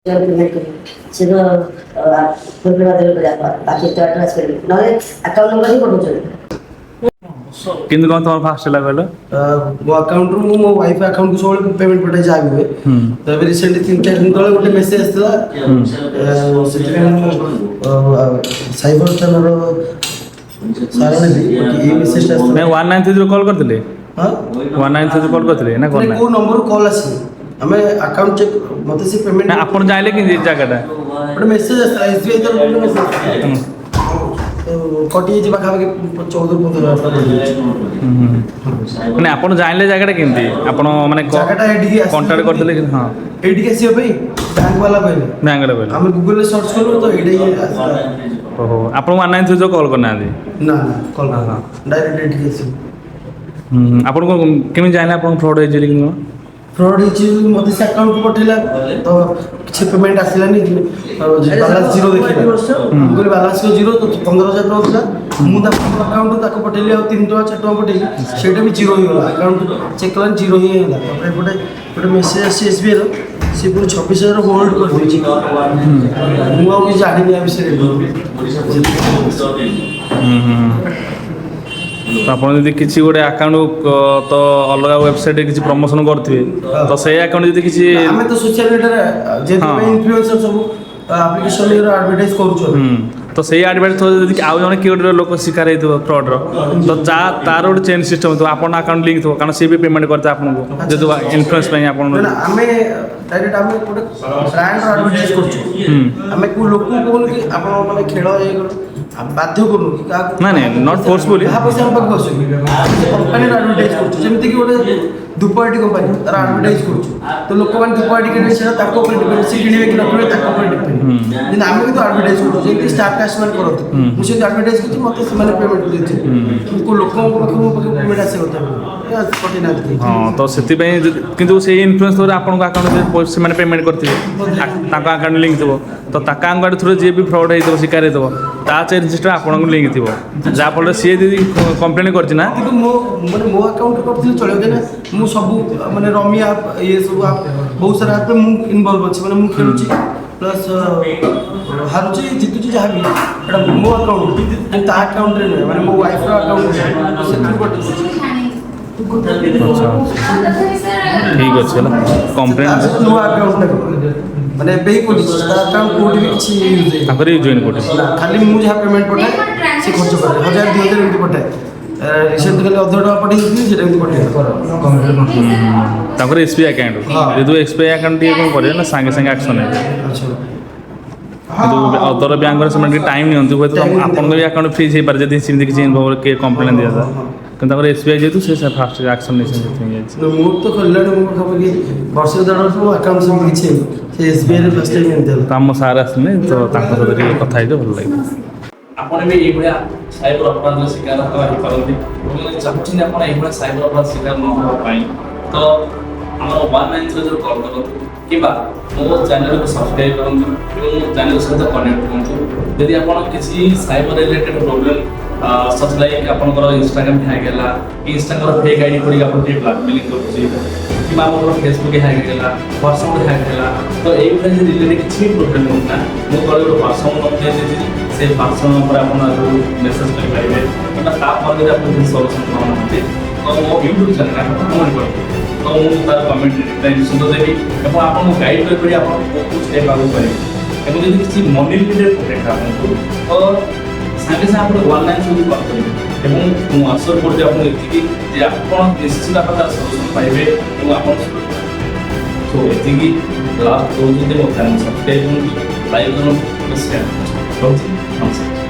ସେ ତ phone pay ମାଧ୍ୟମରେ କରିବା ବାକି ଟ୍ରାନ୍ସଫର ନହେଲେ ଆକାଉଣ୍ଟ ନମ୍ବର ହିଁ ପଠାଉଛନ୍ତି। କିନ୍ତୁ କ'ଣ ତମର ଫାଷ୍ଟ ହେଲା କହିଲ? ମୋ ଆକାଉଣ୍ଟରୁ ମୁଁ ମୋ ୱାଇଫ୍ ଆକାଉଣ୍ଟକୁ ସବୁବେଳେ ପେମେଣ୍ଟ ପଠାଏ ଯାହା ବି ହୁଏ। ତ ଏବେ ରିସେଣ୍ଟଲି 3-4 ଦିନ ତଳେ ଗୋଟେ ମେସେଜ ଆସିଥିଲା, ସେଥିପାଇଁ ମୁଁ ସାଇବର ଥାନାର ସାରା ନେଲି। ଏଇ ମେସେଜଟା ଆସିଥିଲା। 193 କଲ୍ କରିଥିଲେ? ହଁ 193 କଲ୍ କରିଥିଲେ ନା କ'ଣ? କେଉଁ ନମ୍ବରରୁ କଲ୍ ଆସିନି, ଆମେ ଆକାଉଣ୍ଟ ଚେକ୍ ମୋତେ ସେ ପେମେଣ୍ଟ ନା ଆପଣ ଜାଣିଲେ କି ଜାଗାଟା? ଗୋଟେ ମେସେଜ ଆସିଥିଲା SBI ତରଫରୁ ମେସେଜ କଟିଯାଇଛି ପାଖାପାଖି 14-15 ହଜାର ମାନେ ଆପଣ ଜାଣିଲେ ଜାଗାଟା କେମିତି? ଆପଣ ମାନେ ଜାଗାଟା ଏଇଠିକି କଣ୍ଟାକ୍ଟ କରିଥିଲେ କି? ହଁ ଏଇଠିକି ଆସିବା ପାଇଁ ବ୍ୟାଙ୍କ ବାଲା କହିଲେ, ବ୍ୟାଙ୍କରେ କହିଲେ। ଆମେ ଗୁଗଲରେ ସର୍ଚ୍ଚ କଲୁ ତ ଏଇଟା ହିଁ ଆସିଲା। ଓହୋ, ଆପଣ 193 କଲ୍ କରିନାହାନ୍ତି? ନା କଲ୍ ଡାଇରେକ୍ଟ ଏଇଠିକି ଆସିବୁ। ଆପଣ କ'ଣ କେମିତି ଜାଣିଲେ ଆପଣ ଫ୍ରଡ଼୍ ହେଇଛି କି କ'ଣ? ଫ୍ରଡ୍ ହେଇଛି ମୋତେ ସେ ଆକାଉଣ୍ଟକୁ ପଠେଇଲା ତ କିଛି ପେମେଣ୍ଟ ଆସିଲାନି, ବାଲାନ୍ସ ଜିରୋ ଦେଖିଲା। ମୁଁ କହିଲି ବାଲାନ୍ସ ଜିରୋ, ତ 15,000 ଟଙ୍କା ଥିଲା। ମୁଁ ତାକୁ ଆକାଉଣ୍ଟରୁ ତାକୁ ପଠେଇଲି ଆଉ 3 ଟଙ୍କା 4 ଟଙ୍କା ପଠେଇଲି, ସେଇଟା ବି ଜିରୋ ହେଇଗଲା। ଆକାଉଣ୍ଟ ଚେକ୍ କଲାନି ଜିରୋ ହିଁ ହେଇଗଲା। ତାପରେ ଗୋଟେ ମେସେଜ ଆସିଛି SBIର, ସେ ପୁଣି 26,000 ହୋଲ୍ଡ କରିଦେଇଛି। ମୁଁ ଆଉ କିଛି ଜାଣିନି ଆ ବିଷୟରେ। ତ ଆପଣ ଯଦି କିଛି ଗୋଟେ ଆକାଉଣ୍ଟ ତ ଅଲଗା ୱେବସାଇଟ୍ରେ କିଛି ପ୍ରମୋସନ୍ କରିଥିବେ, ତ ସେଇ ଆକାଉଣ୍ଟ ଯଦି କିଛି ଆମେ ତ ସୋସିଆଲ ମିଡ଼ିଆରେ ଯେହେତୁ ଇନଫ୍ଲୁଏନ୍ସର ସବୁ ଆପ୍ଲିକେସନ୍ର ଆଡ଼ଭର୍ଟାଇଜ୍ କରୁଛୁ, ତ ସେଇ ଆଡ଼ଭାଇସ୍ ଥ୍ରୁ ଯଦି ଆଉ ଜଣେ କିଏ ଗୋଟେ ଲୋକ ଶିକାର ହେଇଥିବ ଫ୍ରଡ଼୍ର, ତ ତାର ଗୋଟେ ଚେନ୍ ସିଷ୍ଟମ୍ ଥିବ, ଆପଣଙ୍କ ଆକାଉଣ୍ଟ ଲିଙ୍କ୍ ଥିବ, କାରଣ ସିଏ ବି ପେମେଣ୍ଟ କରିଥାଏ ଆପଣଙ୍କୁ ଯେହେତୁ ଇନଫ୍ଲୁଏନ୍ସ ପାଇଁ ଆପଣ। ଆମେ ଡାଇରେକ୍ଟ ଆମେ ଗୋଟେ ବ୍ରାଣ୍ଡର ଆଡ଼ଭର୍ଟାଇଜ୍ କରୁଛୁ। ଆମେ କେଉଁ ଲୋକକୁ କହୁନୁ କି ଆପଣ ମାନେ ଖେଳ ବାଧ୍ୟ କରୁନୁ କି କାହାକୁ, ନାଇଁ ନଟ୍ ଫୋର୍ସଫୁଲି, ଯାହା ପଇସା ଆମ ପାଖକୁ ଆସୁଛି କମ୍ପାନୀର ଆଡ଼ଭର୍ଟାଇଜ୍ କରୁଛୁ। ଯେମିତିକି ଗୋଟେ ଧୂପକାଠି କମ୍ପାନୀ ତାର ଆଡ଼ଭର୍ଟାଇଜ୍ କରୁଛୁ, ତ ଲୋକମାନେ ଧୂପକାଠି କିଣିବେ, ସେଟା ତାଙ୍କ ଉପରେ ଡିପେଣ୍ଡ, ସେ କିଣିବେ କି ନ କିଣିବେ ତାଙ୍କ ଉପରେ ଡିପେଣ୍ଡ। କିନ୍ତୁ ଆମେ କିନ୍ତୁ ଆଡ଼ଭର୍ଟାଇଜ୍ କରୁଛୁ ଯେମିତି ଷ୍ଟାରକାଷ୍ଟ ମାନେ କରନ୍ତି। ମୁଁ ସେମିତି ଆଡ଼ଭର୍ଟାଇଜ୍ କରୁଛି, ମୋତେ ସେମାନେ ପେମେଣ୍ଟ ଦେଇଛି। କିନ୍ତୁ ଲୋକଙ୍କ ପାଖରୁ ମୋ ପାଖକୁ ପେମେଣ୍ଟ ଆସିବା କଥା ପଠେଇନାହାନ୍ତି। ହଁ, ତ ସେଥିପାଇଁ କିନ୍ତୁ ସେଇ ଇନଫ୍ଲୁଏନ୍ସ ଥ୍ରୁରେ ଆପଣଙ୍କ ଆକାଉଣ୍ଟରେ ସେମାନେ ପେମେଣ୍ଟ କରିଥିବେ, ତାଙ୍କ ଆକାଉଣ୍ଟ ଲିଙ୍କ୍ ଥିବ, ତ ତାଙ୍କ ଆକାଉଣ୍ଟ ଥ୍ରୁରେ ଯିଏ ବି ଫ୍ରଡ଼୍ ହେଇଥିବ, ଶିକାର ହେଇଥିବ, ତା ଚେନ୍ ସିଷ୍ଟମ୍ ଆପଣଙ୍କୁ ଲିଙ୍କ୍ ଥିବ, ଯାହାଫଳରେ ସିଏ ଯଦି କମ୍ପ୍ଲେନ୍ କରିଛି ନା, କିନ୍ତୁ ମୋ ଆକାଉଣ୍ଟରେ କରିଥିଲେ ଚଳିବ, କାହିଁକିନା ମୁଁ ସବୁ ମାନେ ରମି ଆପ୍ ଇଏ ସବୁ ଆପ୍ ବହୁତ ସାରା ଆପ୍ରେ ମୁଁ ଇନଭଲ୍ଭ ଅଛି। ମାନେ ମୁଁ ଖେଳୁଛି ପ୍ଲସ୍ ହାରୁଛି ଜିତୁଛି, ଯାହା ବି ଏଇଟା ମୋ ଆକାଉଣ୍ଟ, ତା ଆକାଉଣ୍ଟରେ ନୁହେଁ, ମାନେ ମୋ ୱାଇଫ୍ର ଆକାଉଣ୍ଟ ସେଥିରୁ ପଠେଇଛି। ଠିକ୍ ଅଛି ହେଲା, କମ୍ପ୍ଲେନ୍ ନୂଆ ଆକାଉଣ୍ଟଟା ମାନେ ଏବେ ହିଁ ଖୋଲିଛି, ତା ଆକାଉଣ୍ଟ କୋଉଠି ବି କିଛି ୟୁଜ୍ ହେଇନି, ତାଙ୍କର ୟୁଜ୍ ହେଇନି କୋଉଠି। ଖାଲି ମୁଁ ଯାହା ପେମେଣ୍ଟ ପଠାଏ ସେ ଖର୍ଚ୍ଚ କରେ, 1,000-2,000 ଏମିତି ପଠାଏ। ରିସେଣ୍ଟ ଖାଲି 1,000 ଟଙ୍କା ପଠେଇ ଦେଇଥିଲି, ସେଇଟା ଏମିତି ପଠେଇ ତାଙ୍କର SBI ଆକାଉଣ୍ଟ, ଯେହେତୁ SBI ଆକାଉଣ୍ଟ ଟିକେ କ'ଣ କରିବେ ନା ସାଙ୍ଗେ ସାଙ୍ଗେ ଆକ୍ସନ୍ ନେବେ। କିନ୍ତୁ ଅଦର ବ୍ୟାଙ୍କରେ ସେମାନେ ଟିକେ ଟାଇମ୍ ନିଅନ୍ତି, ହୁଏତ ଆପଣଙ୍କ ବି ଆକାଉଣ୍ଟ ଫ୍ରିଜ୍ ହେଇପାରେ ଯଦି ସେମିତି କିଛି କିଏ କମ୍ପ୍ଲେନ୍ ଦିଆଯାଏ। କିନ୍ତୁ ତାଙ୍କର SBI ଯେହେତୁ ସେ ଫାଷ୍ଟ ଆକ୍ସନ୍ ନେଇଛନ୍ତି। ମୁଁ ତ ଖୋଲିଲାଣି ମୋ ପାଖାପାଖି ବର୍ଷେ 1.5 ବର୍ଷ ମୋ ଆକାଉଣ୍ଟ ସେମିତି କିଛି ହେଇନି, ସେ SBIରେ ଫାଷ୍ଟ ଟାଇମ୍ ଏମିତି ହେଲା। ତ ଆମ ସାର୍ ଆସିଲେ, ତ ତାଙ୍କ ସହିତ ଟିକେ କଥା ହେଇଯିବ, ଭଲ ଲାଗିବ। ଆପଣ ବି ଏଇଭଳିଆ ସାଇବର ଅପରାଧର ଶିକାର ହେଇପାରନ୍ତି ଏବଂ ଚାହୁଁଛନ୍ତି ଆପଣ ଏଇଭଳିଆ ସାଇବର ଅପରାଧ ଶିକାର ନ ହେବା ପାଇଁ, ତ ଆମର 193 କଲ୍ କରନ୍ତୁ କିମ୍ବା ମୋ ଚ୍ୟାନେଲକୁ ସବସ୍କ୍ରାଇବ୍ କରନ୍ତୁ ଏବଂ ମୋ ଚ୍ୟାନେଲ ସହିତ କନେକ୍ଟ କରନ୍ତୁ। ଯଦି ଆପଣ କିଛି cyber related problem such like ଆପଣଙ୍କର ଇନଷ୍ଟାଗ୍ରାମ ହ୍ୟାକ୍ ହେଲା, ଇନଷ୍ଟାଗ୍ରାମର ଫେକ୍ ଆଇଡି କରିକି ଆପଣ ଟିକେ ବ୍ଲାକମେଲିଂ କରୁଛି, କିମ୍ବା ଆପଣଙ୍କର ଫେସବୁକ୍ ହ୍ୟାକ୍ ହେଲା, ହ୍ୱାଟ୍ସଆପ୍ ହ୍ୟାକ୍ ହେଲା, ତ ଏଇଭଳିଆ ଯଦି ରିଲେଟେଡ୍ କିଛି ବି ପ୍ରୋବ୍ଲେମ୍ ହେଉଛି ନା, ମୁଁ ତଳେ ଗୋଟେ ହ୍ୱାଟ୍ସଆପ୍ ନମ୍ବର ଦେଇଦେଇଛି, ସେ ହ୍ୱାଟ୍ସଆପ୍ ନମ୍ବରରେ ଆପଣ ମେସେଜ୍ କରିପାରିବେ, କିମ୍ବା ତାପରେ ଯଦି ଆପଣ କିଛି ସଲ୍ୟୁସନ୍ ପାଉନାହାନ୍ତି ତ ମୋ ୟୁଟ୍ୟୁବ୍ ଚ୍ୟାନେଲ୍ ଆପଣ କମେଣ୍ଟ କରିବେ, ତ ମୁଁ ତାର କମେଣ୍ଟ ରିପ୍ଲାଏ ନିଶ୍ଚିତ ଦେବି ଏବଂ ଆପଣଙ୍କୁ ଗାଇଡ଼ କରିପାରିବି ଆପଣ କେଉଁ ଷ୍ଟେପ୍ ଆଗକୁ କରିବେ। ଏବଂ ଯଦି କିଛି ମନି ରିଲେଟେଡ୍ ପ୍ରୋବ୍ଲେମ୍ ଆପଣଙ୍କୁ, ତ ସାଙ୍ଗେ ସାଙ୍ଗେ ଆପଣ 193 କଲ୍ କରିବେ ଏବଂ ମୁଁ ଆଶ୍ଚର୍ଯ୍ୟ କରୁଛି ଆପଣଙ୍କୁ ଏତିକି ଯେ ଆପଣ ନିଶ୍ଚିତ ଆପଣ ତାର ସଲ୍ୟୁସନ୍ ପାଇବେ ଏବଂ ଆପଣ ସୋ ଏତିକି ଲାଷ୍ଟ କହୁଛନ୍ତି ମୋ ଚ୍ୟାନେଲ୍ ସବସ୍କ୍ରାଇବ୍ କରନ୍ତୁ, ଲାଇକ୍ କରନ୍ତୁ, ସେୟାର କରନ୍ତୁ। ରହୁଛି ନମସ୍କାର।